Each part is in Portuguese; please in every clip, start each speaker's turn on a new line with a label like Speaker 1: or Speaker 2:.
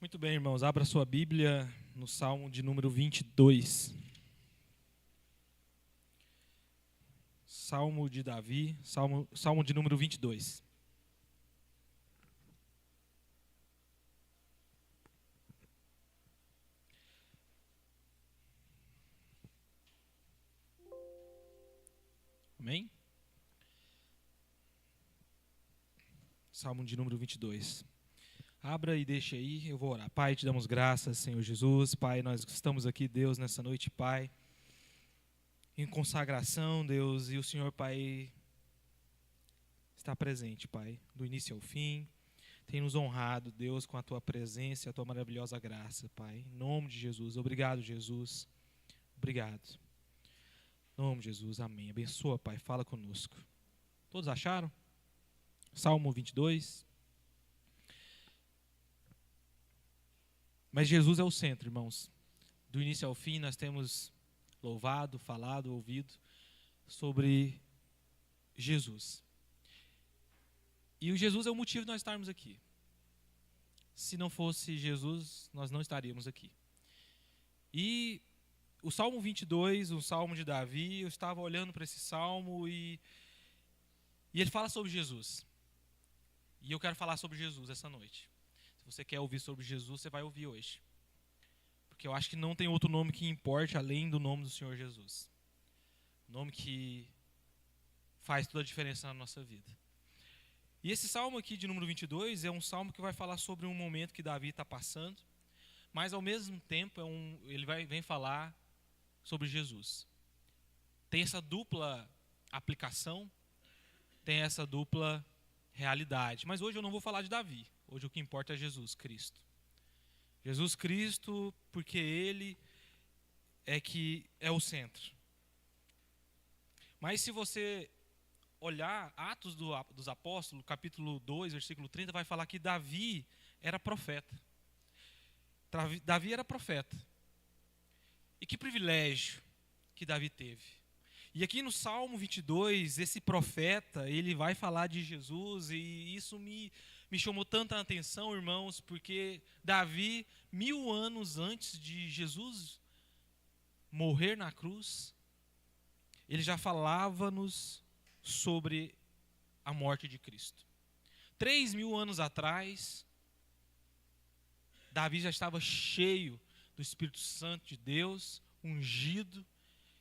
Speaker 1: Muito bem, irmãos, abra sua Bíblia no Salmo de número 22. Salmo de Davi, Salmo de número 22. Amém? Salmo de número 22. Abra e deixe aí, eu vou orar. Pai, te damos graças, Senhor Jesus. Pai, nós estamos aqui, Deus, nessa noite, Pai, em consagração, Deus, e o Senhor, Pai, está presente, Pai, do início ao fim. Tem nos honrado, Deus, com a Tua presença e a Tua maravilhosa graça, Pai. Em nome de Jesus. Obrigado, Jesus. Obrigado. Em nome de Jesus, amém. Abençoa, Pai, fala conosco. Todos acharam? Salmo 22. Mas Jesus é o centro, irmãos. Do início ao fim, nós temos louvado, falado, ouvido sobre Jesus. E o Jesus é o motivo de nós estarmos aqui. Se não fosse Jesus, nós não estaríamos aqui. E o Salmo 22, o Salmo de Davi, eu estava olhando para esse Salmo e ele fala sobre Jesus. E eu quero falar sobre Jesus essa noite. Se você quer ouvir sobre Jesus, você vai ouvir hoje. Porque eu acho que não tem outro nome que importe além do nome do Senhor Jesus. O nome que faz toda a diferença na nossa vida. E esse salmo aqui de número 22 é um salmo que vai falar sobre um momento que Davi está passando. Mas ao mesmo tempo ele vem falar sobre Jesus. Tem essa dupla aplicação, tem essa dupla realidade. Mas hoje eu não vou falar de Davi. Hoje o que importa é Jesus Cristo. Jesus Cristo, porque Ele é que é o centro. Mas se você olhar Atos dos Apóstolos, capítulo 2, versículo 30, vai falar que Davi era profeta. Davi era profeta. E que privilégio que Davi teve. E aqui no Salmo 22, esse profeta, ele vai falar de Jesus, e isso me chamou tanta atenção, irmãos, porque Davi, 1000 anos antes de Jesus morrer na cruz, ele já falava-nos sobre a morte de Cristo. 3000 anos atrás, Davi já estava cheio do Espírito Santo de Deus, ungido,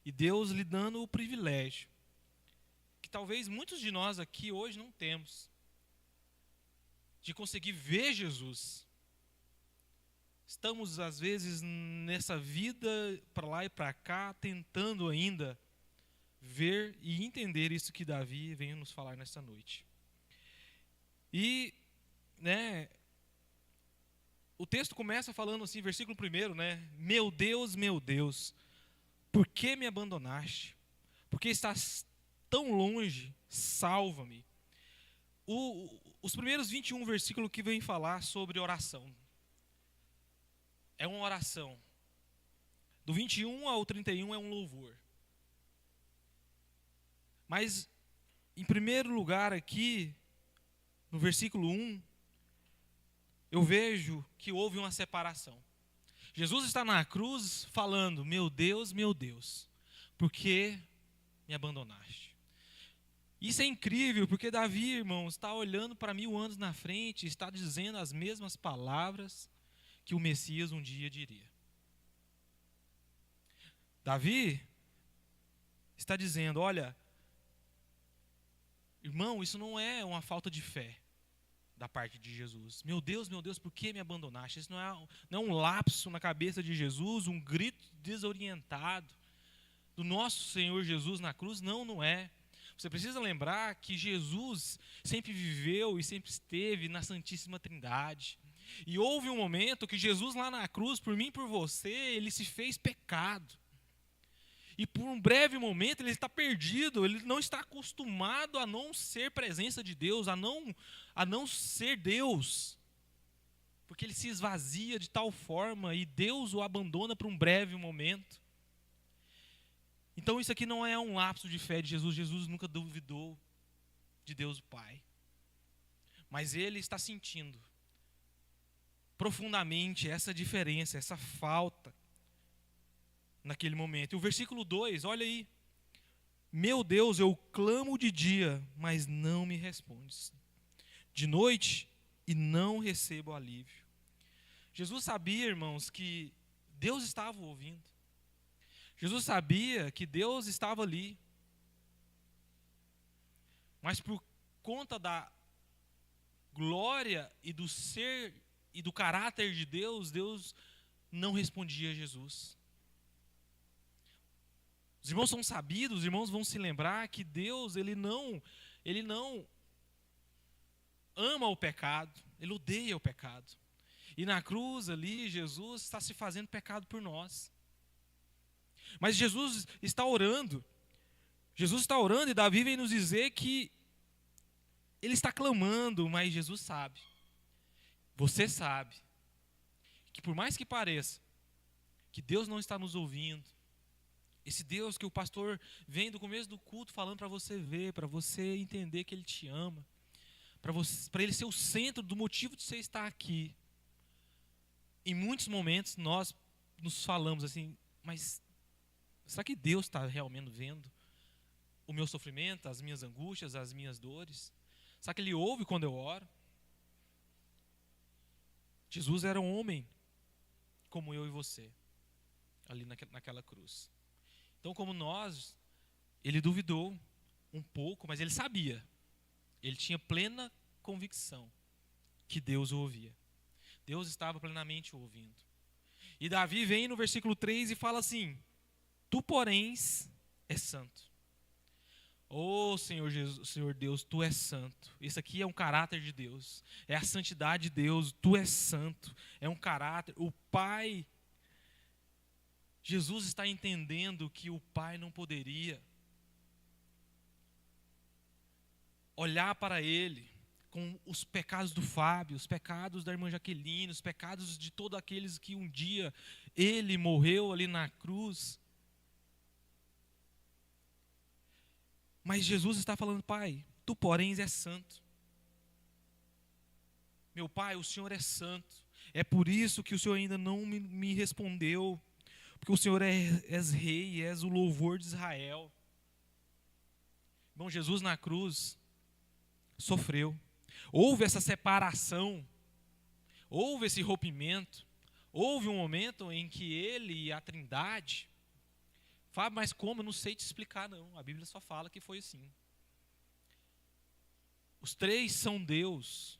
Speaker 1: e Deus lhe dando o privilégio, que talvez muitos de nós aqui hoje não temos, de conseguir ver Jesus. Estamos, às vezes, nessa vida, para lá e para cá, tentando ainda ver e entender isso que Davi vem nos falar nessa noite. E, o texto começa falando assim, versículo 1, meu Deus, por que me abandonaste? Porque estás tão longe, salva-me. Os primeiros 21 versículos que vêm falar sobre oração. É uma oração. Do 21 ao 31 é um louvor. Mas, em primeiro lugar aqui, no versículo 1, eu vejo que houve uma separação. Jesus está na cruz falando, meu Deus, por que me abandonaste? Isso é incrível, porque Davi, irmãos, está olhando para 1000 anos na frente, está dizendo as mesmas palavras que o Messias um dia diria. Davi está dizendo, olha, irmão, isso não é uma falta de fé da parte de Jesus. Meu Deus, por que me abandonaste? Isso não é um lapso na cabeça de Jesus, um grito desorientado do nosso Senhor Jesus na cruz. Não é. Você precisa lembrar que Jesus sempre viveu e sempre esteve na Santíssima Trindade. E houve um momento que Jesus lá na cruz, por mim e por você, ele se fez pecado. E por um breve momento ele está perdido, ele não está acostumado a não ser presença de Deus, a não ser Deus. Porque ele se esvazia de tal forma e Deus o abandona por um breve momento. Então isso aqui não é um lapso de fé de Jesus. Jesus nunca duvidou de Deus o Pai. Mas ele está sentindo profundamente essa diferença, essa falta naquele momento. E o versículo 2, olha aí. Meu Deus, eu clamo de dia, mas não me respondes. De noite, e não recebo alívio. Jesus sabia, irmãos, que Deus estava ouvindo. Jesus sabia que Deus estava ali. Mas por conta da glória e do ser e do caráter de Deus, Deus não respondia a Jesus. Os irmãos são sabidos, os irmãos vão se lembrar que Deus, ele não ama o pecado, ele odeia o pecado. E na cruz ali, Jesus está se fazendo pecado por nós. Mas Jesus está orando e Davi vem nos dizer que ele está clamando, mas Jesus sabe. Você sabe que por mais que pareça que Deus não está nos ouvindo, esse Deus que o pastor vem do começo do culto falando para você ver, para você entender que Ele te ama, para Ele ser o centro do motivo de você estar aqui. Em muitos momentos nós nos falamos assim, mas será que Deus está realmente vendo o meu sofrimento, as minhas angústias, as minhas dores? Será que Ele ouve quando eu oro? Jesus era um homem como eu e você, ali naquela cruz. Então, como nós, ele duvidou um pouco, mas ele sabia. Ele tinha plena convicção que Deus o ouvia. Deus estava plenamente o ouvindo. E Davi vem no versículo 3 e fala assim: Tu, porém, és santo. Ô Senhor Jesus, Senhor Deus, Tu és santo. Isso aqui é um caráter de Deus. É a santidade de Deus. Tu és santo. É um caráter. O Pai, Jesus está entendendo que o Pai não poderia olhar para Ele com os pecados do Fábio, os pecados da irmã Jaqueline, os pecados de todos aqueles que um dia Ele morreu ali na cruz. Mas Jesus está falando: Pai, Tu, porém, és santo. Meu Pai, o Senhor é santo. É por isso que o Senhor ainda não me respondeu. Porque o Senhor és rei, és o louvor de Israel. Irmão, Jesus na cruz sofreu. Houve essa separação. Houve esse rompimento. Houve um momento em que Ele e a Trindade... Fábio, mas como? Eu não sei te explicar, não. A Bíblia só fala que foi assim. Os três são Deus.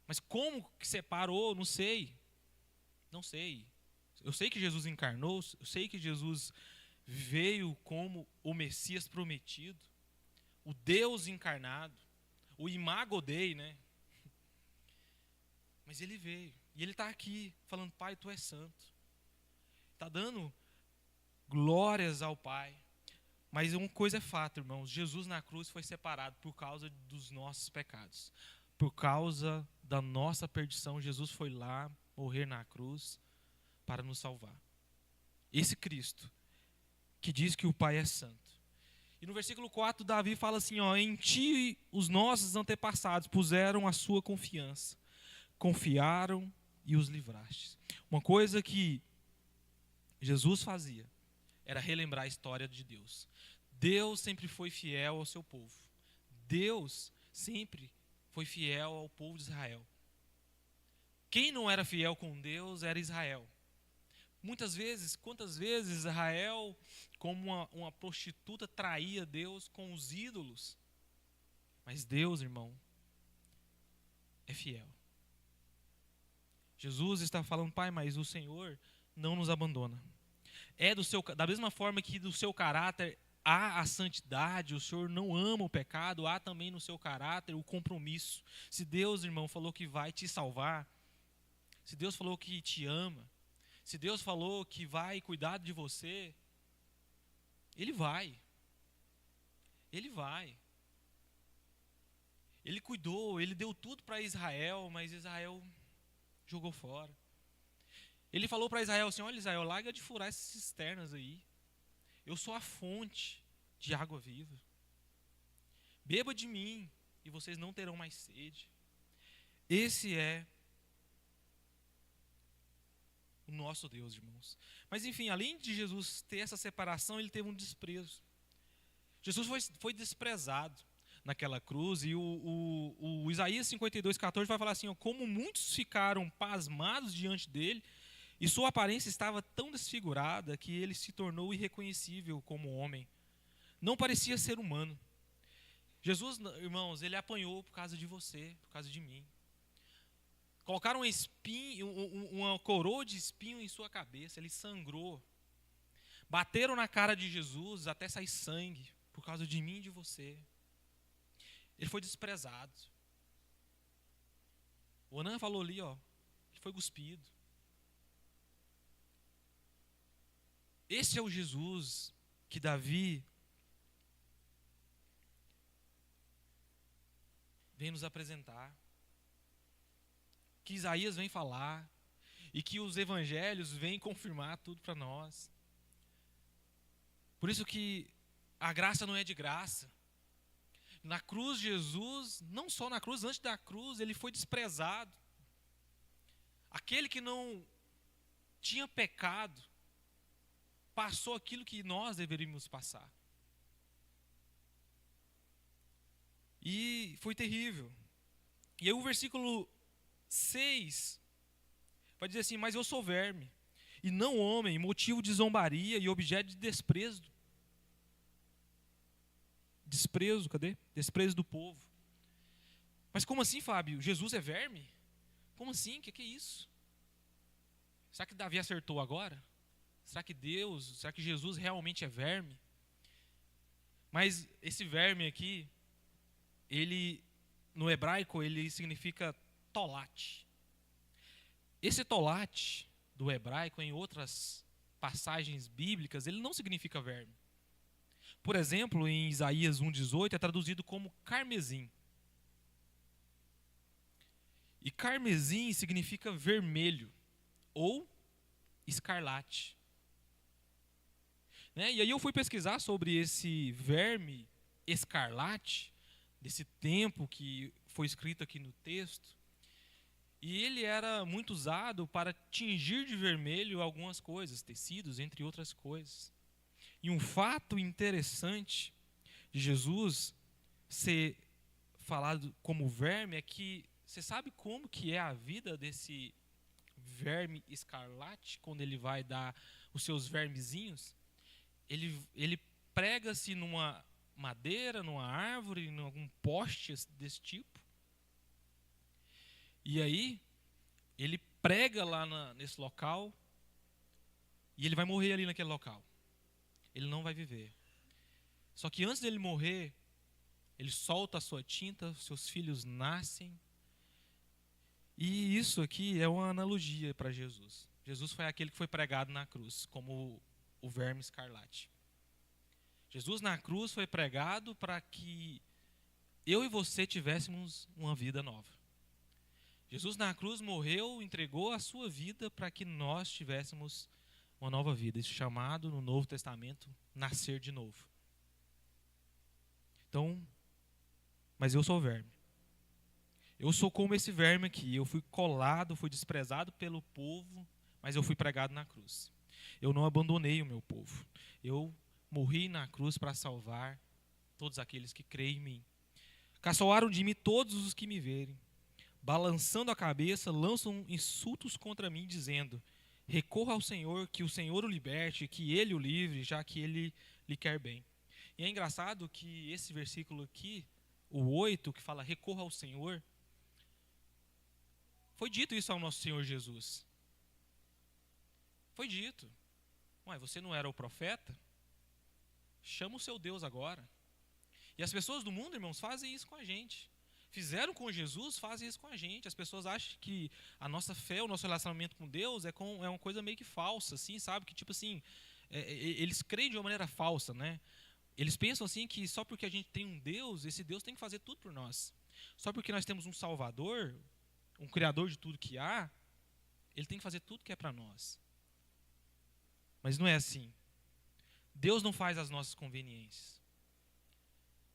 Speaker 1: Mas como que separou? Não sei. Não sei. Eu sei que Jesus encarnou, eu sei que Jesus veio como o Messias prometido, o Deus encarnado, o Imago Dei, né? Mas Ele veio, e Ele está aqui, falando: Pai, Tu és santo. Está dando glórias ao Pai. Mas uma coisa é fato, irmãos: Jesus na cruz foi separado por causa dos nossos pecados. Por causa da nossa perdição, Jesus foi lá morrer na cruz para nos salvar. Esse Cristo que diz que o Pai é santo. E no versículo 4, Davi fala assim: em Ti os nossos antepassados puseram a sua confiança. Confiaram e os livraste. Uma coisa que Jesus fazia era relembrar a história de Deus. Deus sempre foi fiel ao seu povo. Deus sempre foi fiel ao povo de Israel. Quem não era fiel com Deus era Israel. Muitas vezes, quantas vezes Israel, como uma prostituta, traía Deus com os ídolos. Mas Deus, irmão, é fiel. Jesus está falando: Pai, mas o Senhor não nos abandona. Da mesma forma que do seu caráter há a santidade, o Senhor não ama o pecado, há também no seu caráter o compromisso. Se Deus, irmão, falou que vai te salvar, se Deus falou que te ama, se Deus falou que vai cuidar de você, Ele vai. Ele vai. Ele cuidou, Ele deu tudo para Israel, mas Israel jogou fora. Ele falou para Israel assim: olha, Israel, larga de furar essas cisternas aí. Eu sou a fonte de água viva. Beba de mim e vocês não terão mais sede. Esse é o nosso Deus, irmãos. Mas enfim, além de Jesus ter essa separação, ele teve um desprezo. Jesus foi desprezado naquela cruz, e o Isaías 52:14 vai falar assim, ó, como muitos ficaram pasmados diante dele, e sua aparência estava tão desfigurada que ele se tornou irreconhecível como homem. Não parecia ser humano. Jesus, irmãos, ele apanhou por causa de você, por causa de mim. Colocaram uma coroa de espinho em sua cabeça, ele sangrou. Bateram na cara de Jesus até sair sangue, por causa de mim e de você. Ele foi desprezado. O Onan falou ali, ó, ele foi cuspido. Esse é o Jesus que Davi vem nos apresentar, que Isaías vem falar, e que os evangelhos vêm confirmar tudo para nós. Por isso que a graça não é de graça. Na cruz, Jesus, não só na cruz, antes da cruz, ele foi desprezado. Aquele que não tinha pecado, passou aquilo que nós deveríamos passar. E foi terrível. E aí o versículo 6 vai dizer assim, mas eu sou verme, e não homem, motivo de zombaria e objeto de desprezo. Desprezo, cadê? Desprezo do povo. Mas como assim, Fábio? Jesus é verme? Como assim? O que é isso? Será que Davi acertou agora? Será que Jesus realmente é verme? Mas esse verme aqui, ele, no hebraico, ele significa tolate. Esse tolate do hebraico, em outras passagens bíblicas, ele não significa verme. Por exemplo, em Isaías 1,18 é traduzido como carmesim. E carmesim significa vermelho ou escarlate. Né? E aí eu fui pesquisar sobre esse verme escarlate, desse tempo que foi escrito aqui no texto. E ele era muito usado para tingir de vermelho algumas coisas, tecidos, entre outras coisas. E um fato interessante de Jesus ser falado como verme é que, você sabe como que é a vida desse verme escarlate, quando ele vai dar os seus vermezinhos? Ele prega-se numa madeira, numa árvore, em algum poste desse tipo. E aí, ele prega lá nesse local, e ele vai morrer ali naquele local. Ele não vai viver. Só que antes dele morrer, ele solta a sua tinta, seus filhos nascem. E isso aqui é uma analogia para Jesus. Jesus foi aquele que foi pregado na cruz, como o verme escarlate. Jesus na cruz foi pregado para que eu e você tivéssemos uma vida nova. Jesus na cruz morreu, entregou a sua vida para que nós tivéssemos uma nova vida. Isso é chamado no Novo Testamento nascer de novo. Então, mas eu sou verme. Eu sou como esse verme aqui. Eu fui colado, fui desprezado pelo povo, mas eu fui pregado na cruz. Eu não abandonei o meu povo. Eu morri na cruz para salvar todos aqueles que creem em mim. Caçoaram de mim todos os que me verem. Balançando a cabeça, lançam insultos contra mim, dizendo: recorra ao Senhor, que o Senhor o liberte, que Ele o livre, já que Ele lhe quer bem. E é engraçado que esse versículo aqui, o 8, que fala recorra ao Senhor, foi dito isso ao nosso Senhor Jesus. Foi dito. Ué, você não era o profeta? Chama o seu Deus agora. E as pessoas do mundo, irmãos, fazem isso com a gente. Fizeram com Jesus, fazem isso com a gente. As pessoas acham que a nossa fé, o nosso relacionamento com Deus é uma coisa meio que falsa, assim, sabe? Que tipo assim, eles creem de uma maneira falsa, né? Eles pensam assim que só porque a gente tem um Deus, esse Deus tem que fazer tudo por nós. Só porque nós temos um Salvador, um Criador de tudo que há, Ele tem que fazer tudo que é para nós. Mas não é assim. Deus não faz as nossas conveniências.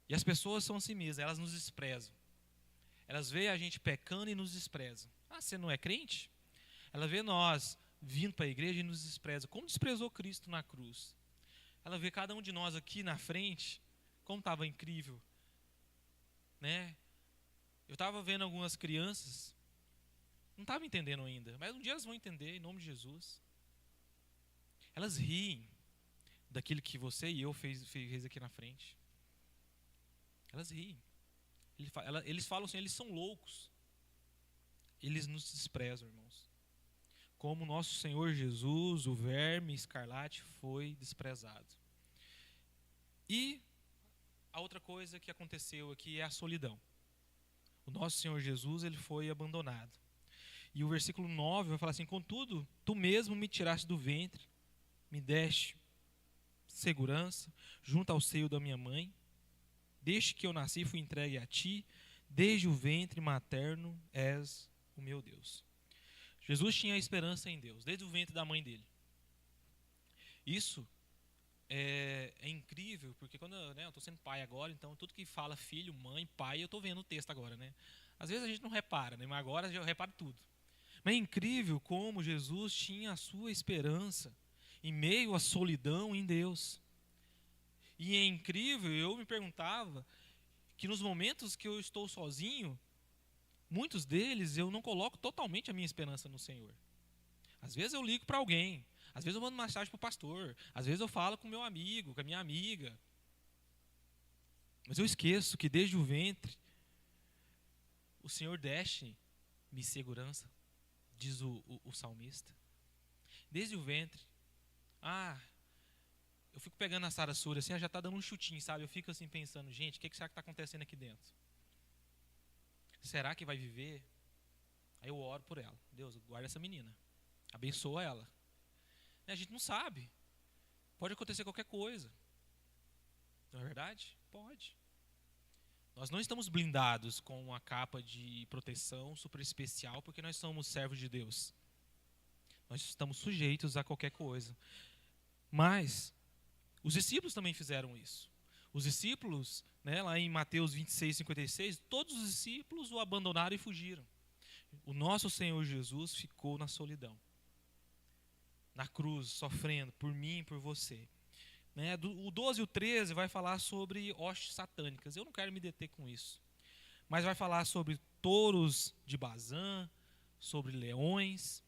Speaker 1: E as pessoas são assim mesmo, elas nos desprezam. Elas veem a gente pecando e nos desprezam. Ah, você não é crente? Ela vê nós vindo para a igreja e nos despreza, como desprezou Cristo na cruz. Ela vê cada um de nós aqui na frente, como estava incrível, né? Eu estava vendo algumas crianças, não estavam entendendo ainda, mas um dia elas vão entender, em nome de Jesus. Elas riem daquilo que você e eu fez aqui na frente. Elas riem. Eles falam assim, eles são loucos. Eles nos desprezam, irmãos. Como nosso Senhor Jesus, o verme escarlate, foi desprezado. E a outra coisa que aconteceu aqui é a solidão. O nosso Senhor Jesus, ele foi abandonado. E o versículo 9 vai falar assim: contudo, tu mesmo me tiraste do ventre, me deste segurança junto ao seio da minha mãe. Desde que eu nasci fui entregue a ti, desde o ventre materno és o meu Deus. Jesus tinha esperança em Deus, desde o ventre da mãe dele. Isso é incrível, porque quando eu estou sendo pai agora, então tudo que fala filho, mãe, pai, eu estou vendo o texto agora, né? Às vezes a gente não repara, né? Mas agora eu reparo tudo. Mas é incrível como Jesus tinha a sua esperança em meio à solidão em Deus. E é incrível, eu me perguntava que nos momentos que eu estou sozinho, muitos deles eu não coloco totalmente a minha esperança no Senhor. Às vezes eu ligo para alguém, às vezes eu mando mensagem para o pastor, às vezes eu falo com o meu amigo, com a minha amiga. Mas eu esqueço que desde o ventre, o Senhor deste-me segurança, diz o salmista. Desde o ventre. Eu fico pegando a Sara Sura assim, ela já está dando um chutinho, sabe? Eu fico assim pensando, gente, o que será que está acontecendo aqui dentro? Será que vai viver? Aí eu oro por ela. Deus, guarda essa menina. Abençoa ela. A gente não sabe. Pode acontecer qualquer coisa. Não é verdade? Pode. Nós não estamos blindados com uma capa de proteção super especial porque nós somos servos de Deus. Nós estamos sujeitos a qualquer coisa. Mas os discípulos também fizeram isso. Os discípulos, né, lá em Mateus 26, 56, todos os discípulos o abandonaram e fugiram. O nosso Senhor Jesus ficou na solidão, na cruz, sofrendo por mim e por você. Né? O 12 e o 13 vai falar sobre hostes satânicas. Eu não quero me deter com isso. Mas vai falar sobre touros de Bazã, sobre leões.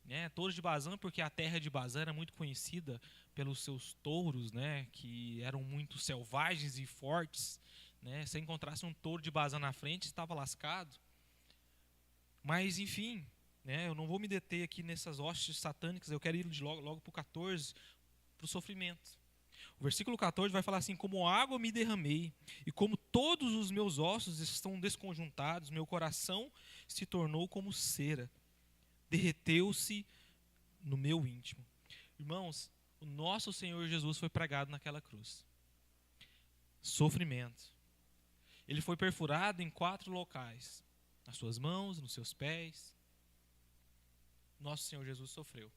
Speaker 1: Né? Touros de Bazã, porque a terra de Bazã era muito conhecida pelos seus touros, né? Que eram muito selvagens e fortes. Né? Se encontrasse um touro de Bazã na frente, estava lascado. Mas, enfim, né? Eu não vou me deter aqui nessas hostes satânicas. Eu quero ir logo para o 14, para o sofrimento. O versículo 14 vai falar assim: como água me derramei, e como todos os meus ossos estão desconjuntados, meu coração se tornou como cera, derreteu-se no meu íntimo. Irmãos, o nosso Senhor Jesus foi pregado naquela cruz. Sofrimento. Ele foi perfurado em 4 locais: nas suas mãos, nos seus pés. Nosso Senhor Jesus sofreu.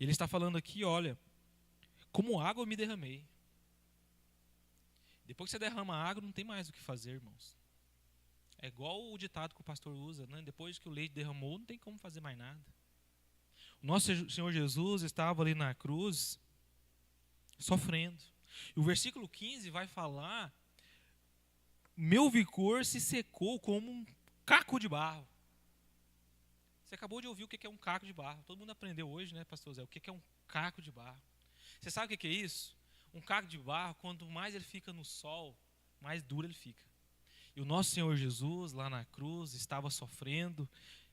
Speaker 1: Ele está falando aqui, olha, como água me derramei. Depois que você derrama água, não tem mais o que fazer, irmãos. É igual o ditado que o pastor usa, né? Depois que o leite derramou, não tem como fazer mais nada. O nosso Senhor Jesus estava ali na cruz, sofrendo. E o versículo 15 vai falar: meu vigor se secou como um caco de barro. Você acabou de ouvir o que é um caco de barro. Todo mundo aprendeu hoje, né, pastor Zé, o que é um caco de barro. Você sabe o que é isso? Um caco de barro, quanto mais ele fica no sol, mais duro ele fica. E o nosso Senhor Jesus, lá na cruz, estava sofrendo,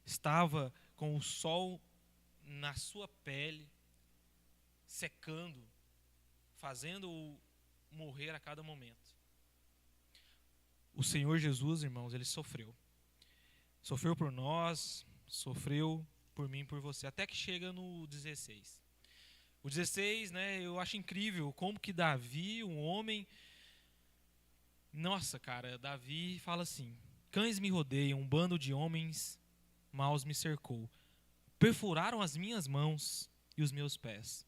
Speaker 1: estava com o sol na sua pele, secando, fazendo-o morrer a cada momento. O Senhor Jesus, irmãos, ele sofreu. Sofreu por nós, sofreu por mim e por você. Até que chega no 16. O 16, né, eu acho incrível como que Davi, um homem... Nossa, cara, Davi fala assim: cães me rodeiam, um bando de homens maus me cercou. Perfuraram as minhas mãos e os meus pés.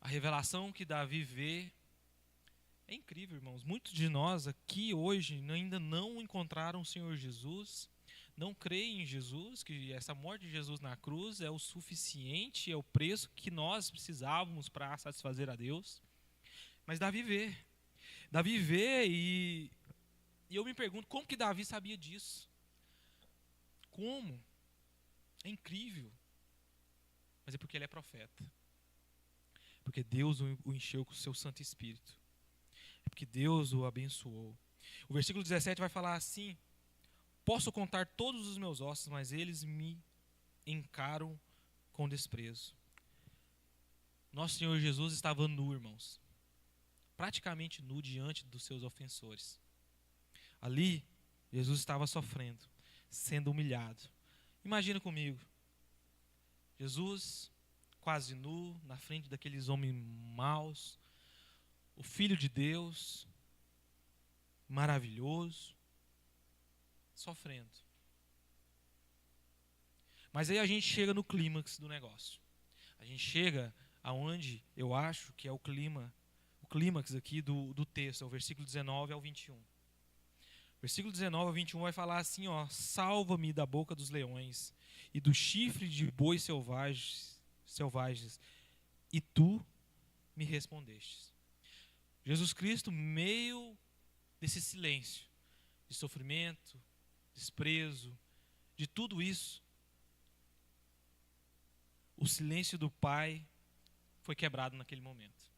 Speaker 1: A revelação que Davi vê é incrível, irmãos. Muitos de nós aqui hoje ainda não encontraram o Senhor Jesus, não creem em Jesus, que essa morte de Jesus na cruz é o suficiente, é o preço que nós precisávamos para satisfazer a Deus. Mas Davi vê. Davi vê e eu me pergunto, como que Davi sabia disso? Como? É incrível. Mas é porque ele é profeta. Porque Deus o encheu com o seu Santo Espírito. É porque Deus o abençoou. O versículo 17 vai falar assim: posso contar todos os meus ossos, mas eles me encaram com desprezo. Nosso Senhor Jesus estava nu, irmãos. Praticamente nu diante dos seus ofensores. Ali, Jesus estava sofrendo, sendo humilhado. Imagina comigo, Jesus quase nu, na frente daqueles homens maus, o Filho de Deus, maravilhoso, sofrendo. Mas aí a gente chega no clímax do negócio. A gente chega aonde eu acho que é o clímax aqui do texto, é o versículo 19 ao 21. Versículo 19 ao 21 vai falar assim, ó: salva-me da boca dos leões e do chifre de bois selvagens, e tu me respondestes. Jesus Cristo, meio desse silêncio, de sofrimento, desprezo, de tudo isso, o silêncio do Pai foi quebrado naquele momento.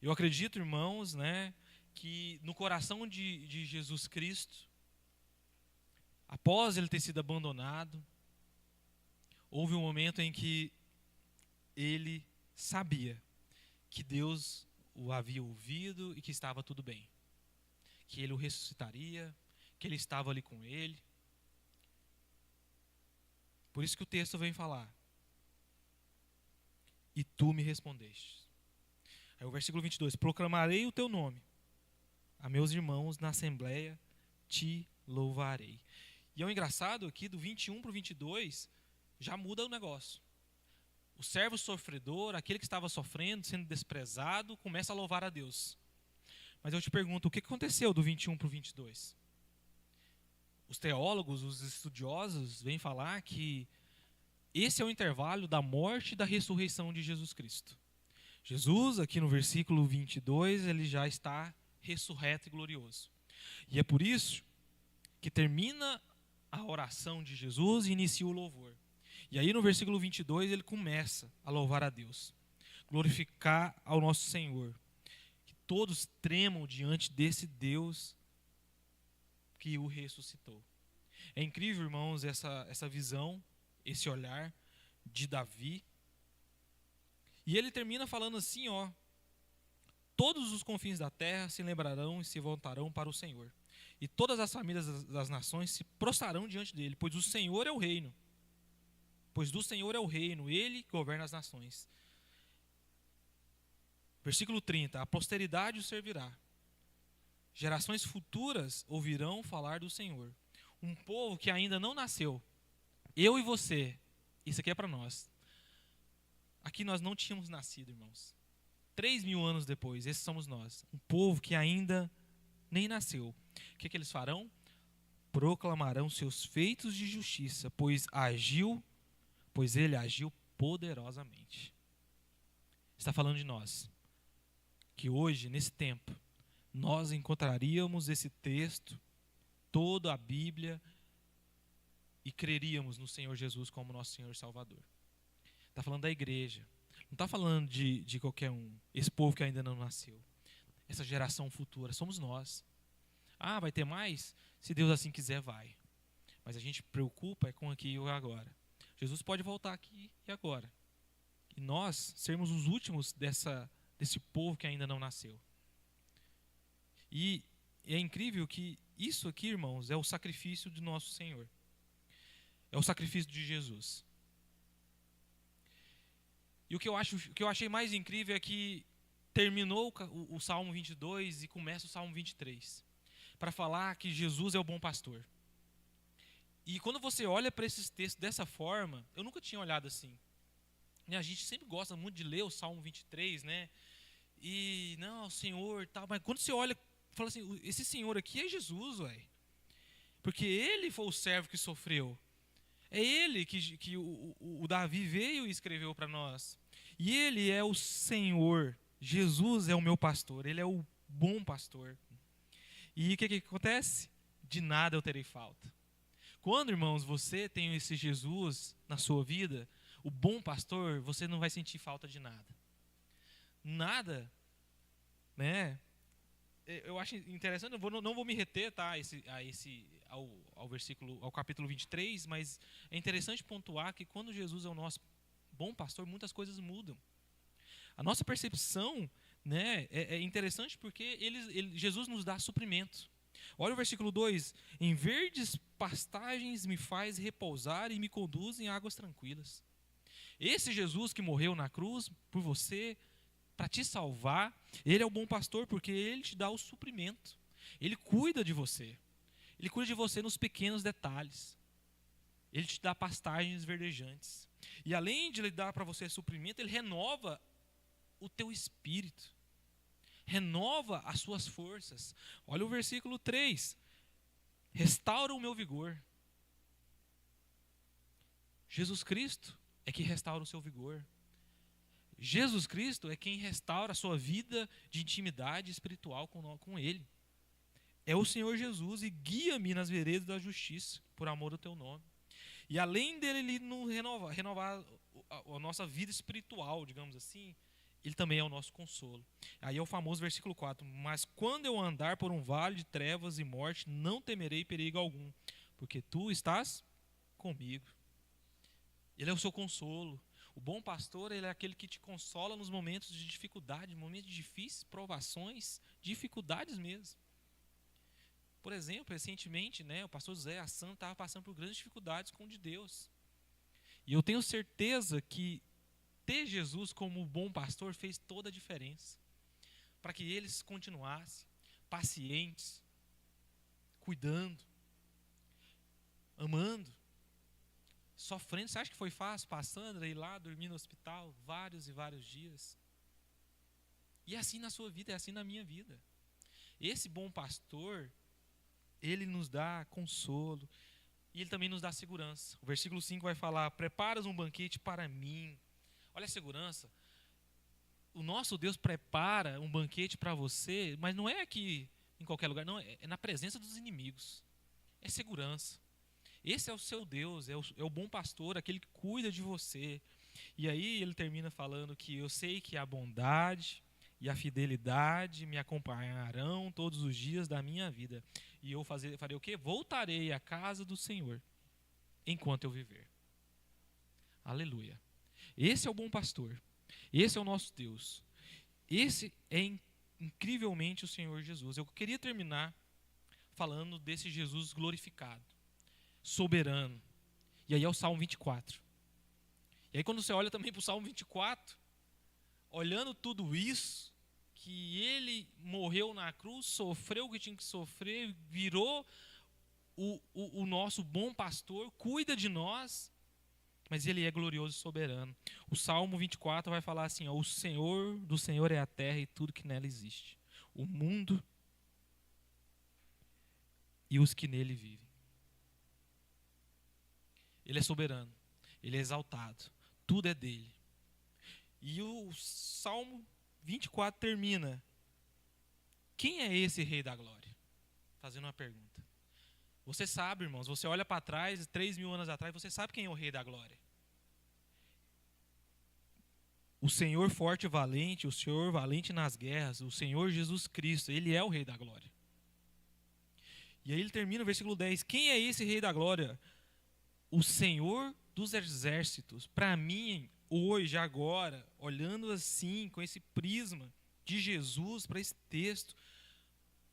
Speaker 1: Eu acredito, irmãos, que no coração de Jesus Cristo, após ele ter sido abandonado, houve um momento em que ele sabia que Deus o havia ouvido e que estava tudo bem. Que ele o ressuscitaria, que ele estava ali com ele. Por isso que o texto vem falar: e tu me respondeste. Aí o versículo 22, proclamarei o teu nome a meus irmãos na assembleia, te louvarei. E é o engraçado aqui, do 21 para o 22, já muda o negócio. O servo sofredor, aquele que estava sofrendo, sendo desprezado, começa a louvar a Deus. Mas eu te pergunto, o que aconteceu do 21 para o 22? Os teólogos, os estudiosos, vêm falar que esse é o intervalo da morte e da ressurreição de Jesus Cristo. Jesus, aqui no versículo 22, ele já está ressurreto e glorioso. E é por isso que termina a oração de Jesus e inicia o louvor. E aí no versículo 22 ele começa a louvar a Deus, glorificar ao nosso Senhor. Que todos tremam diante desse Deus que o ressuscitou. É incrível, irmãos, essa visão, esse olhar de Davi. E ele termina falando assim, ó: todos os confins da terra se lembrarão e se voltarão para o Senhor. E todas as famílias das nações se prostrarão diante dele, pois o Senhor é o reino. Pois do Senhor é o reino, ele governa as nações. Versículo 30, a posteridade o servirá. Gerações futuras ouvirão falar do Senhor. Um povo que ainda não nasceu. Eu e você, isso aqui é para nós. Aqui nós não tínhamos nascido, irmãos. 3.000 anos depois, esses somos nós. Um povo que ainda nem nasceu. O que eles farão? Proclamarão seus feitos de justiça, pois ele agiu poderosamente. Está falando de nós. Que hoje, nesse tempo, nós encontraríamos esse texto, toda a Bíblia, e creríamos no Senhor Jesus como nosso Senhor e Salvador. Está falando da igreja. Não está falando de qualquer um. Esse povo que ainda não nasceu. Essa geração futura. Somos nós. Ah, vai ter mais? Se Deus assim quiser, vai. Mas a gente preocupa com aqui e agora. Jesus pode voltar aqui e agora. E nós sermos os últimos desse povo que ainda não nasceu. E é incrível que isso aqui, irmãos, é o sacrifício de nosso Senhor. É o sacrifício de Jesus. E o que eu achei mais incrível é que terminou o Salmo 22 e começa o Salmo 23. Para falar que Jesus é o bom pastor. E quando você olha para esses textos dessa forma, eu nunca tinha olhado assim. A gente sempre gosta muito de ler o Salmo 23, né? E, não, Senhor, tal. Mas quando você olha, fala assim, esse Senhor aqui é Jesus, ué. porque ele foi o servo que sofreu. É ele que o Davi veio e escreveu para nós. E ele é o Senhor. Jesus é o meu pastor. Ele é o bom pastor. E o que acontece? De nada eu terei falta. Quando, irmãos, você tem esse Jesus na sua vida, o bom pastor, você não vai sentir falta de nada. Nada, né? Eu acho interessante, eu não vou me reter, tá, ao versículo, ao capítulo 23, mas é interessante pontuar que quando Jesus é o nosso bom pastor, muitas coisas mudam. A nossa percepção, né, é interessante porque Jesus nos dá suprimento. Olha o versículo 2: em verdes pastagens me faz repousar e me conduz em águas tranquilas. Esse Jesus que morreu na cruz por você, para te salvar, ele é o bom pastor porque ele te dá o suprimento. Ele cuida de você. Ele cuida de você nos pequenos detalhes. Ele te dá pastagens verdejantes. E além de ele dar para você suprimento, ele renova o teu espírito. Renova as suas forças. Olha o versículo 3. Restaura o meu vigor. Jesus Cristo é que restaura o seu vigor. Jesus Cristo é quem restaura a sua vida de intimidade espiritual com Ele. É o Senhor Jesus, e guia-me nas veredas da justiça, por amor do teu nome. E além dele Ele nos renovar a nossa vida espiritual, digamos assim, Ele também é o nosso consolo. Aí é o famoso versículo 4. Mas quando eu andar por um vale de trevas e morte, não temerei perigo algum, porque tu estás comigo. Ele é o seu consolo. O bom pastor, ele é aquele que te consola nos momentos de dificuldade, momentos difíceis, provações, dificuldades mesmo. Por exemplo, recentemente, né, o pastor José Assan estava passando por grandes dificuldades com o de Deus. E eu tenho certeza que ter Jesus como bom pastor fez toda a diferença. Para que eles continuassem pacientes, cuidando, amando, sofrendo. Você acha que foi fácil para a Sandra ir lá dormir no hospital vários e vários dias? E é assim na sua vida, é assim na minha vida. Esse bom pastor, ele nos dá consolo e ele também nos dá segurança. O versículo 5 vai falar: preparas um banquete para mim. Olha a segurança. O nosso Deus prepara um banquete para você, mas não é aqui em qualquer lugar, não, é na presença dos inimigos. É segurança. Esse é o seu Deus, é o bom pastor, aquele que cuida de você. E aí ele termina falando que eu sei que a bondade e a fidelidade me acompanharão todos os dias da minha vida. E eu farei o quê? Voltarei à casa do Senhor enquanto eu viver. Aleluia. Esse é o bom pastor. Esse é o nosso Deus. Esse é incrivelmente o Senhor Jesus. Eu queria terminar falando desse Jesus glorificado, soberano. E aí é o Salmo 24. E aí quando você olha também para o Salmo 24, olhando tudo isso, que ele morreu na cruz, sofreu o que tinha que sofrer, virou o nosso bom pastor, cuida de nós, mas ele é glorioso e soberano. O Salmo 24 vai falar assim: ó, o Senhor, do Senhor é a terra e tudo que nela existe, o mundo e os que nele vivem. Ele é soberano, ele é exaltado, tudo é dele. E o Salmo 24 termina: quem é esse Rei da Glória? Fazendo uma pergunta. Você sabe, irmãos, você olha para trás, 3.000 anos atrás, você sabe quem é o Rei da Glória. O Senhor forte e valente, o Senhor valente nas guerras, o Senhor Jesus Cristo, Ele é o Rei da Glória. E aí ele termina o versículo 10. Quem é esse Rei da Glória? O Senhor dos exércitos. Para mim, hoje, agora, olhando assim, com esse prisma de Jesus para esse texto,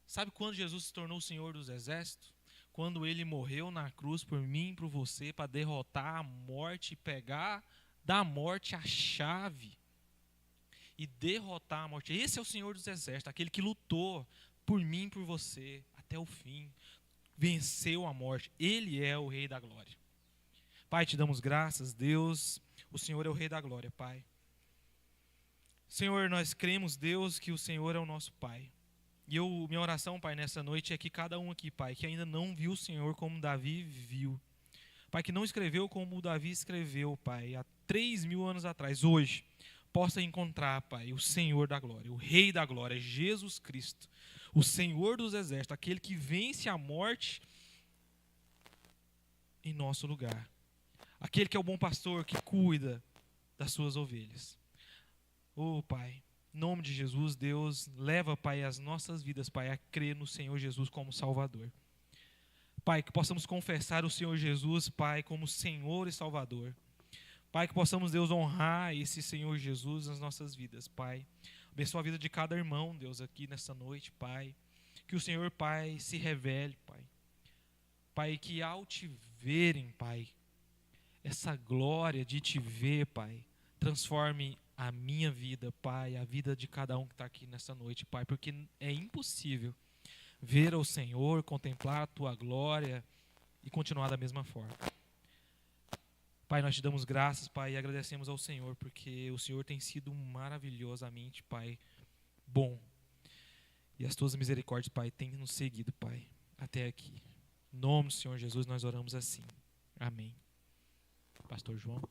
Speaker 1: sabe quando Jesus se tornou o Senhor dos exércitos? Quando ele morreu na cruz por mim e por você, para derrotar a morte e pegar da morte a chave e derrotar a morte. Esse é o Senhor dos exércitos, aquele que lutou por mim e por você até o fim, venceu a morte. Ele é o Rei da Glória. Pai, te damos graças, Deus, o Senhor é o Rei da Glória, Pai. Senhor, nós cremos, Deus, que o Senhor é o nosso Pai. Minha oração, Pai, nessa noite é que cada um aqui, Pai, que ainda não viu o Senhor como Davi viu, Pai, que não escreveu como o Davi escreveu, Pai, há 3.000 anos atrás, hoje, possa encontrar, Pai, o Senhor da glória, o Rei da glória, Jesus Cristo, o Senhor dos exércitos, aquele que vence a morte em nosso lugar. Aquele que é o bom pastor, que cuida das suas ovelhas. Oh, Pai, em nome de Jesus, Deus, leva, Pai, as nossas vidas, Pai, a crer no Senhor Jesus como Salvador. Pai, que possamos confessar o Senhor Jesus, Pai, como Senhor e Salvador. Pai, que possamos, Deus, honrar esse Senhor Jesus nas nossas vidas, Pai. Abençoa a vida de cada irmão, Deus, aqui nessa noite, Pai. Que o Senhor, Pai, se revele, Pai. Pai, que ao te verem, Pai, essa glória de te ver, Pai, transforme a minha vida, Pai, a vida de cada um que está aqui nessa noite, Pai, porque é impossível ver ao Senhor, contemplar a Tua glória e continuar da mesma forma. Pai, nós te damos graças, Pai, e agradecemos ao Senhor, porque o Senhor tem sido maravilhosamente, Pai, bom. E as Tuas misericórdias, Pai, têm nos seguido, Pai, até aqui. Em nome do Senhor Jesus nós oramos assim. Amém. Pastor João.